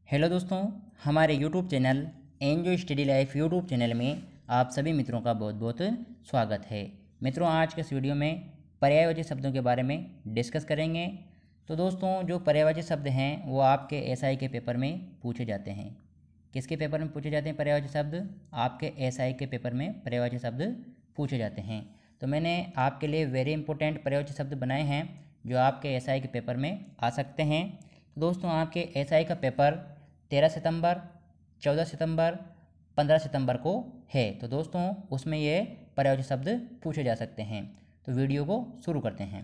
Hello दोस्तों, हमारे YouTube channel enjoy study life YouTube channel में आप सभी मित्रों का बहुत बहुत स्वागत है। मित्रों, आज के इस वीडियो में पर्यायवाची शब्दों के बारे में डिस्कस करेंगे। तो दोस्तों, जो पर्यायवाची शब्द हैं वो आपके एसआई के पेपर में पूछे जाते हैं। किसके पेपर में पूछे जाते हैं पर्यायवाची शब्द? आपके एसआई के पेपर में पर्यायवाची शब्द पूछे जाते हैं। तो मैंने आपके लिए वेरी इंपॉर्टेंट पर्यायवाची शब्द बनाए हैं जो आपके एसआई के पेपर में आ सकते हैं। दोस्तों, आपके एसआई का पेपर 13 सितंबर, 14 सितंबर, 15 सितंबर को है। तो दोस्तों, उसमें ये पर्यायवाची शब्द पूछे जा सकते हैं। तो वीडियो को शुरू करते हैं।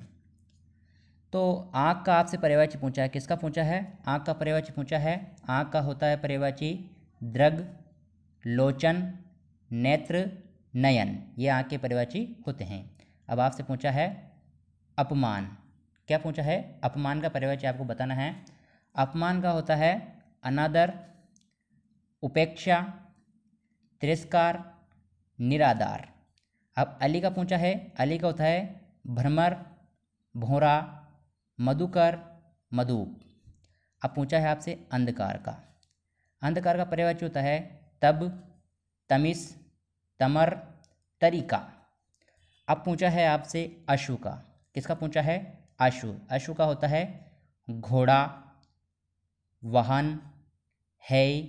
तो आँख का आपसे पर्यायवाची पूछा है। किसका पूछा है? आँख का पर्यायवाची पूछा है। आँख का होता है पर्यायवाची दृग, लोचन, नेत्र, नयन। ये आँख के पर्यायवाची होते हैं। अब आपसे पूछा है अपमान। क्या पूछा है? अपमान का पर्यायवाची आपको बताना है। अपमान का होता है अनादर, उपेक्षा, तिरस्कार, निरादार। अब अली का पूछा है। अली का होता है भ्रमर, भोरा, मधुकर, मधुप। अब पूछा है आपसे अंधकार का। अंधकार का पर्यायवाची होता है तब, तमिस, तमर, तरीका। अब पूछा है आपसे अशु का। किसका पूछा है? अशु। अशु का होता है घोड़ा, वाहन, है,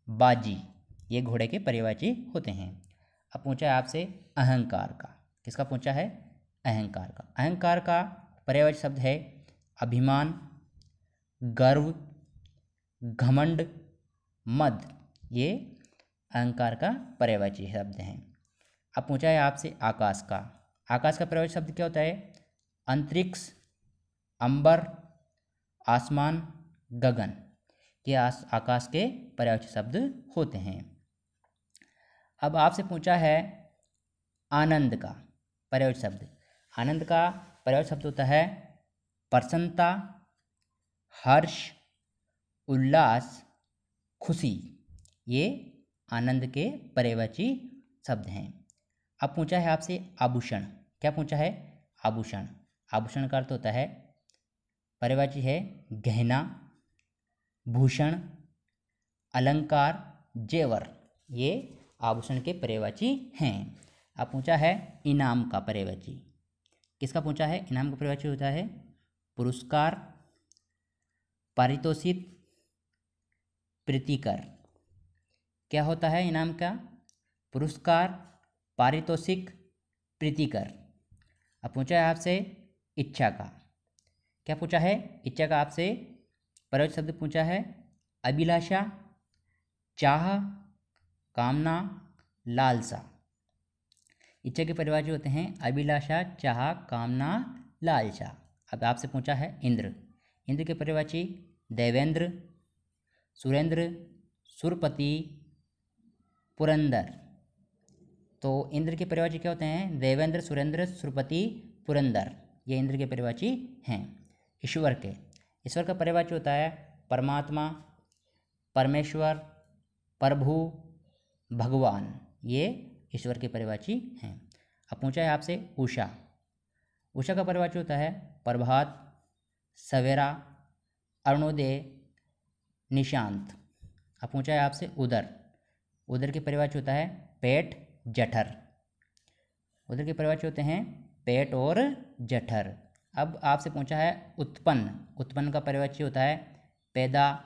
बाजी। ये घोड़े के पर्यायवाची होते हैं। अब पूछा है आपसे अहंकार का। किसका पूछा है? अहंकार का। अहंकार का पर्यायवाची शब्द है अभिमान, गर्व, घमंड, मद। ये अहंकार का पर्यायवाची शब्द हैं। अब पूछा है आपसे आकाश का। आकाश का पर्यायवाची शब्द क्या होता है? अंतरिक्ष, अंबर, आसमान, गगन। ये आकाश के पर्यायवाची शब्द होते हैं। अब आपसे पूछा है आनंद का पर्यायवाची शब्द। आनंद का पर्यायवाची शब्द होता है प्रसन्नता, हर्ष, उल्लास, खुशी। ये आनंद के पर्यायवाची शब्द हैं। अब पूछा है आपसे आभूषण। क्या पूछा है? आभूषण। आभूषण का अर्थ होता है पर्यायवाची है गहना, भूषण, अलंकार, जेवर। ये आभूषण के पर्यायवाची हैं। अब पूछा है इनाम का पर्यायवाची। किसका पूछा है? इनाम का पर्यायवाची होता है पुरस्कार, पारितोषिक, प्रीतिकर। क्या होता है इनाम का? पुरस्कार, पारितोषिक, प्रीतिकर। अब पूछा है आपसे इच्छा का। क्या पूछा है? इच्छा का आपसे पर्यायवाची शब्द पूछा है अभिलाषा, चाह, कामना, लालसा। इच्छा के पर्यायवाची होते हैं अभिलाषा, चाह, कामना, लालसा। अब आपसे पूछा है इंद्र। इंद्र के पर्यायवाची देवेंद्र, सुरेंद्र, सुरपति, पुरंदर। तो इंद्र के पर्यायवाची क्या होते हैं? देवेंद्र, सुरेंद्र, सुरपति, पुरंदर। ये इंद्र के पर्यायवाची हैं। ईश्वर के। ईश्वर का पर्यायवाची होता है परमात्मा, परमेश्वर, प्रभु, भगवान। ये ईश्वर के पर्यायवाची हैं। अब पूछा है आपसे उषा। उषा का पर्यायवाची होता है प्रभात, सवेरा, अरुणोदय, निशांत। अब पूछा है आपसे उदर। उदर के पर्यायवाची होता है पेट, जठर। उदर के पर्यायवाची होते हैं पेट और जठर। अब आपसे पूछा है उत्पन्न। उत्पन्न का पर्यायवाची होता है पैदा,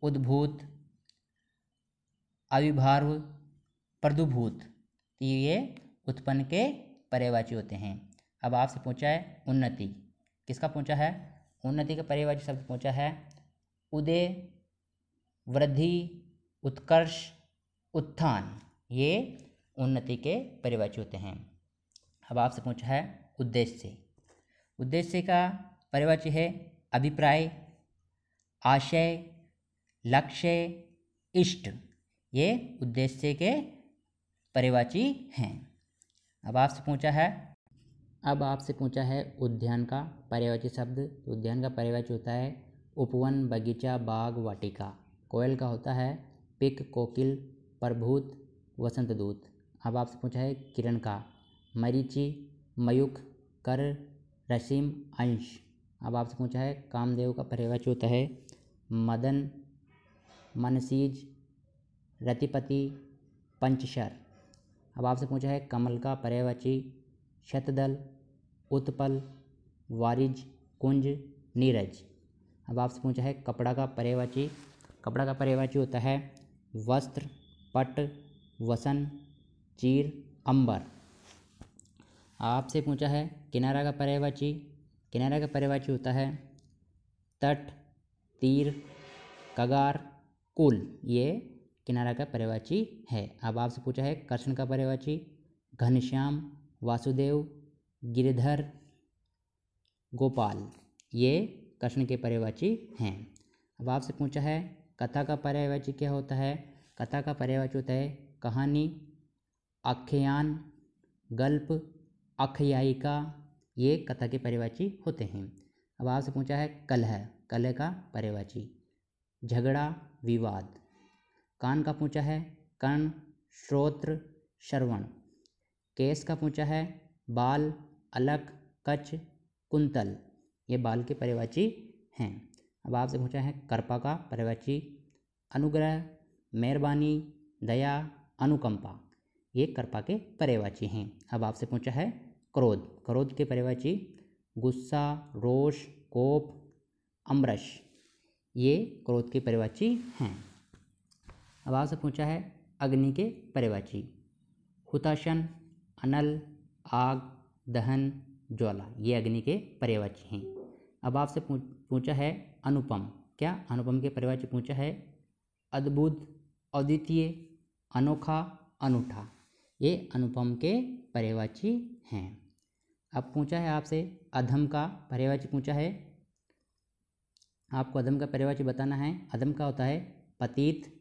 उद्भूत, आविर्भाव, प्रादुर्भूत। तो ये उत्पन्न के पर्यायवाची होते हैं। अब आपसे पूछा है उन्नति। किसका पूछा है? उन्नति का पर्यायवाची शब्द पूछा है उदय, वृद्धि, उत्कर्ष, उत्थान। ये उन्नति के पर्यायवाची होते हैं। अब आपसे पूछा है उद्देश्य। उद्देश्य का पर्यायवाची है अभिप्राय, आशय, लक्ष्य, इष्ट। ये उद्देश्य के पर्यायवाची हैं। अब आपसे पूछा है उद्यान का पर्यायवाची शब्द। उद्यान का पर्यायवाची होता है उपवन, बगीचा, बाग, वाटिका। कोयल का होता है पिक, कोकिल, प्रभूत, वसंत दूत। अब आपसे पूछा है किरण का मरीचि, मयूख, कर, रसीम, अंश। अब आपसे पूछा है कामदेव का पर्यायवाची होता है मदन, मनसीज, रतिपति, पंचशर। अब आपसे पूछा है कमल का पर्यायवाची शतदल, उत्पल, वारिज, कुंज, नीरज। अब आपसे पूछा है कपड़ा का पर्यायवाची, कपड़ा का पर्यायवाची होता है वस्त्र, पट, वसन, चीर, अंबर। आपसे पूछा है किनारा का पर्यायवाची, किनारा का पर्यायवाची होता है तट, तीर, कगार, कुल। ये किनारा का पर्यायवाची है। अब आपसे पूछा है कृष्ण का पर्यायवाची घनश्याम, वासुदेव, गिरधर, गोपाल। ये कृष्ण के पर्यायवाची हैं। अब आपसे पूछा है कथा का पर्यायवाची क्या होता है। कथा का पर्यायवाची होता है कहानी, आख्यान, गल्प, आख्यायिका। ये कथा के पर्यायवाची होते हैं। अब आपसे पूछा है कलह, कलह का पर्यायवाची झगड़ा, विवाद। कान का पूछा है कर्ण, श्रोत्र, श्रवण। केस का पूछा है बाल, अलक, कच, कुंतल। ये बाल के पर्यायवाची हैं। अब आपसे पूछा है कर्पा का पर्यायवाची अनुग्रह, मेहरबानी, दया, अनुकंपा। ये कर्पा के पर्यायवाची हैं। अब आपसे पूछा है क्रोध, क्रोध के पर्यायवाची गुस्सा, रोष, कोप, अमरश। ये क्रोध के पर्यायवाची हैं। अब आपसे पूछा है अग्नि के पर्यायवाची हुताशन, अनल, आग, दहन, ज्वाला। ये अग्नि के पर्यायवाची हैं। अब आपसे पूछा है अनुपम, क्या अनुपम के पर्यायवाची पूछा है अद्भुत, अद्वितीय, अनोखा, अनूठा। ये अनुपम के पर्यायवाची हैं। अब पूछा है आपसे अधम का पर्यायवाची पूछा है, आपको अधम का पर्यायवाची बताना है। अधम का होता है पतित,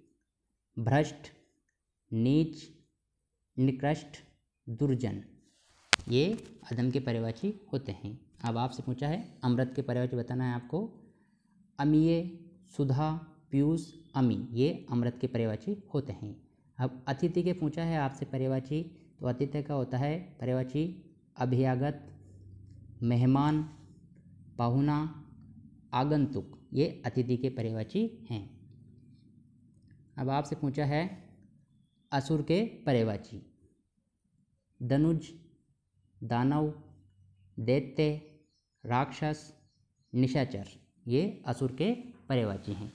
भ्रष्ट, नीच, निकृष्ट, दुर्जन। ये अधम के पर्यायवाची होते हैं। अब आपसे पूछा है अमृत के पर्यायवाची बताना है आपको अमीय, सुधा, पीयूष, अमी। ये अमृत के पर्यायवाची होते हैं। अब अतिथि के पूछा है आपसे पर्यायवाची, तो अतिथि का होता है पर्यायवाची अभ्यागत, मेहमान, पाहुना, आगंतुक। ये अतिथि के पर्यायवाची हैं। अब आपसे पूछा है असुर के पर्यायवाची दनुज, दानव, दैत्य, राक्षस, निशाचर। ये असुर के पर्यायवाची हैं।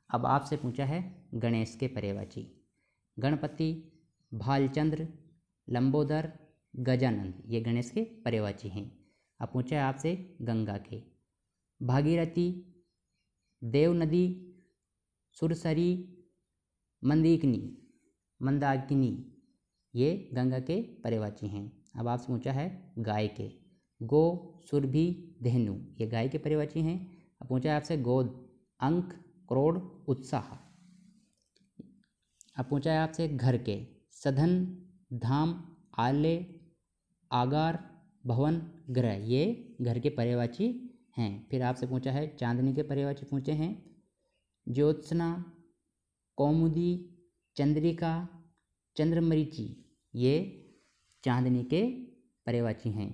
अब आपसे पूछा है गणेश के पर्यायवाची गणपति, भालचंद्र, लंबोदर, गजानंद। ये गणेश के पर्यायवाची हैं। अब पूछा है आपसे गंगा के भागीरथी, देवनदी, सुरसरी, मंदीकनी, मंदाकिनी। ये गंगा के पर्यायवाची हैं। अब आपसे पूछा है गाय के गो, सुरभि, धेनु। ये गाय के पर्यायवाची हैं। अब पूछा है आपसे गोद, अंक, क्रोड़, उत्साह। अब पूछा है आपसे घर के सधन, धाम, आले, आगार, भवन, ग्रह। ये घर के पर्यायवाची हैं। फिर आपसे पूछा है चांदनी के पर्यायवाची पूछे हैं ज्योत्सना, कौमुदी, चंद्रिका, चंद्रमरीचि। ये चांदनी के पर्यायवाची हैं।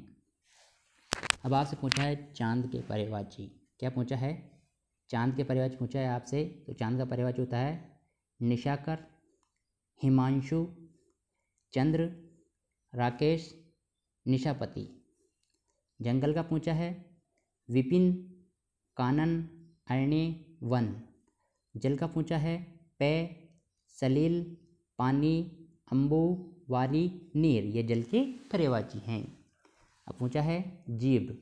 अब आपसे पूछा है चांद के पर्यायवाची, क्या पूछा है चांद के पर्यायवाची पूछा है आपसे, तो चांद का पर्यायवाची होता है निशाकर, हिमांशु, चंद्र, राकेश, निशापति। जंगल का पूछा है विपिन, कानन, अरण्य, वन। जल का पूछा है पे, सलील, पानी, अम्बु, वारी, नीर। ये जल के पर्यायवाची हैं। अब पूछा है जीभ,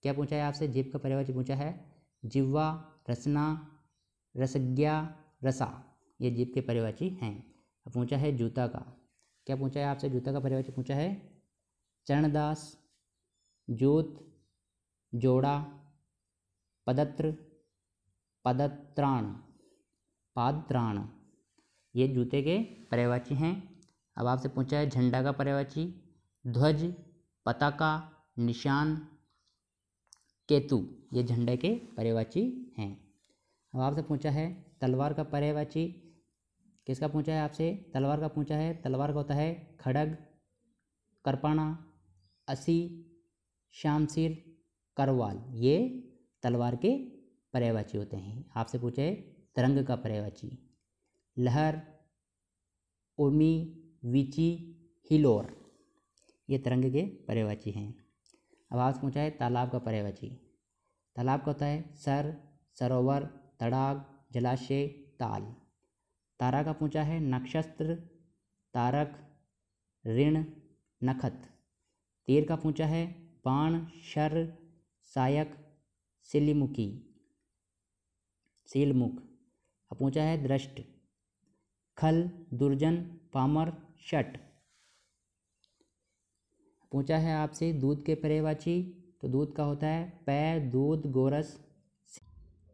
क्या पूछा है आपसे जीभ का पर्यायवाची पूछा है जिह्वा, रसना, रसज्ञा, रसा। ये जीभ के पर्यायवाची हैं। अब पूछा है जूता का, क्या पूछा है आपसे जूता का पर्यायवाची पूछा है चरणदास, जोत, जोड़ा, पदत्र, पदत्राण, पादत्राण। ये जूते के पर्यायवाची हैं। अब आपसे पूछा है झंडा का पर्यायवाची ध्वज, पताका, निशान, केतु। ये झंडे के पर्यायवाची हैं। अब आपसे पूछा है तलवार का पर्यायवाची, किसका पूछा है आपसे तलवार का पूछा है, तलवार का होता है खड़ग, करपाणा, असी, शामशीर, करवाल। ये तलवार के पर्यायवाची होते हैं। आपसे पूछे तरंग का पर्यायवाची। लहर, उर्मी, वीची, हिलोर, ये तरंग के पर्यायवाची हैं। अब आपसे पूछा है तालाब का पर्यायवाची। तालाब का होता है सर, सरोवर, तड़ाग, जलाशय, ताल। तारा का पूछा है नक्षत्र, तारक, ऋण, नखत। तीर का पूछा है बाण, शर, सायक, सिलिमुखी, सीलमुख। अब पूछा है दृष्ट, खल, दुर्जन, पामर, शट। पूछा है आपसे दूध के पर्यायवाची, तो दूध का होता है पै, दूध, गोरस।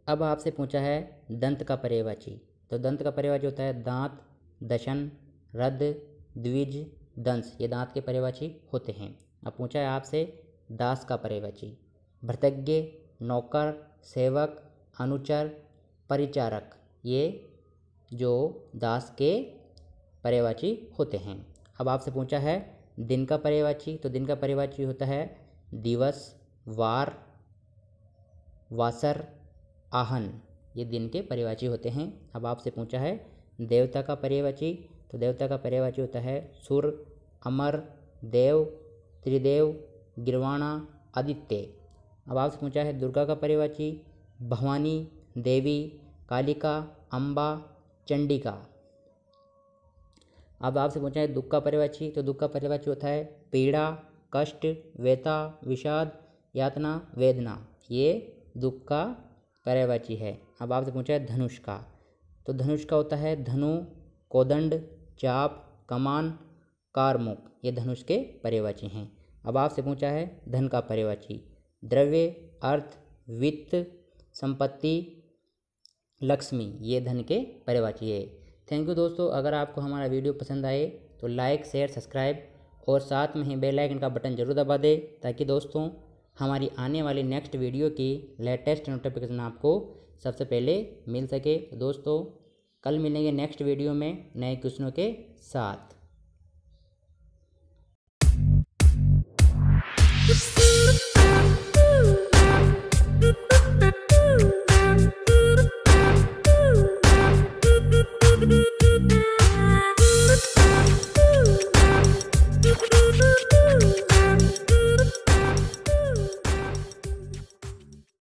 अब आपसे पूछा है दंत का पर्यायवाची, तो दंत का पर्यायवाची होता है दांत, दशन, रद, द्विज, दंश, ये दांत के पर्यायवाची होते हैं। अब पूछा है आपसे दास का पर्यायवाची, भृतज्ञ, नौकर, सेवक, अनुचर, परिचारक, ये जो दास के पर्यायवाची होते हैं। अब आपसे पूछा है दिन का पर्यायवाची, तो दिन का पर्यायवाची होता है दिवस, वार, वासर, आहन, ये दिन के पर्यायवाची होते हैं। अब आपसे पूछा है देवता का पर्यायवाची, तो देवता का पर्यायवाची होता है सुर, अमर, देव, त्रिदेव, गिरवाणा, आदित्य। अब आपसे पूछा है दुर्गा का पर्यायवाची, भवानी, देवी, कालिका, अम्बा, चंडिका। अब आपसे पूछा है दुख का पर्यायवाची, तो दुख का पर्यायवाची होता है पीड़ा, कष्ट, व्यथा, विषाद, यातना, वेदना, ये दुख का पर्यायवाची है। अब आपसे पूछा है धनुष का, तो धनुष का होता है धनु, कोदंड, चाप, कमान, कारमुक, ये धनुष के पर्यायवाची हैं। अब आपसे पूछा है धन का पर्यायवाची, द्रव्य, अर्थ, वित्त, संपत्ति, लक्ष्मी, ये धन के पर्यायवाची है। थैंक यू दोस्तों। अगर आपको हमारा वीडियो पसंद आए तो लाइक, शेयर, सब्सक्राइब और साथ में ही बेल आइकन का बटन जरूर दबा दें, ताकि दोस्तों हमारी आने वाली नेक्स्ट वीडियो की लेटेस्ट नोटिफिकेशन आपको सबसे पहले मिल सके। दोस्तों कल मिलेंगे नेक्स्ट वीडियो में नए क्वेश्चनों के साथ।